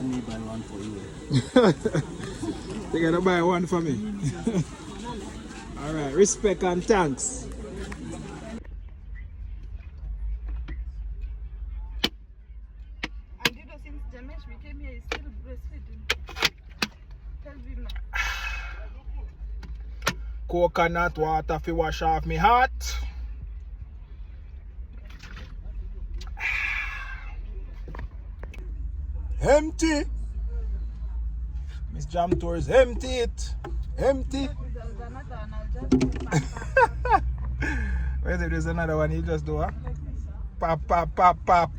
me buy one for you. You gotta buy one for me. Alright, respect and thanks. And you know, since Jamesh we came here, he's still breastfeeding. Tell him now. Coconut water fi wash off me heart. Empty. Miss Jam Tour is empty it. Empty. There's another one, I'll just do pop, Wait, if there's another one, you just do a pop, pop, pop, pop.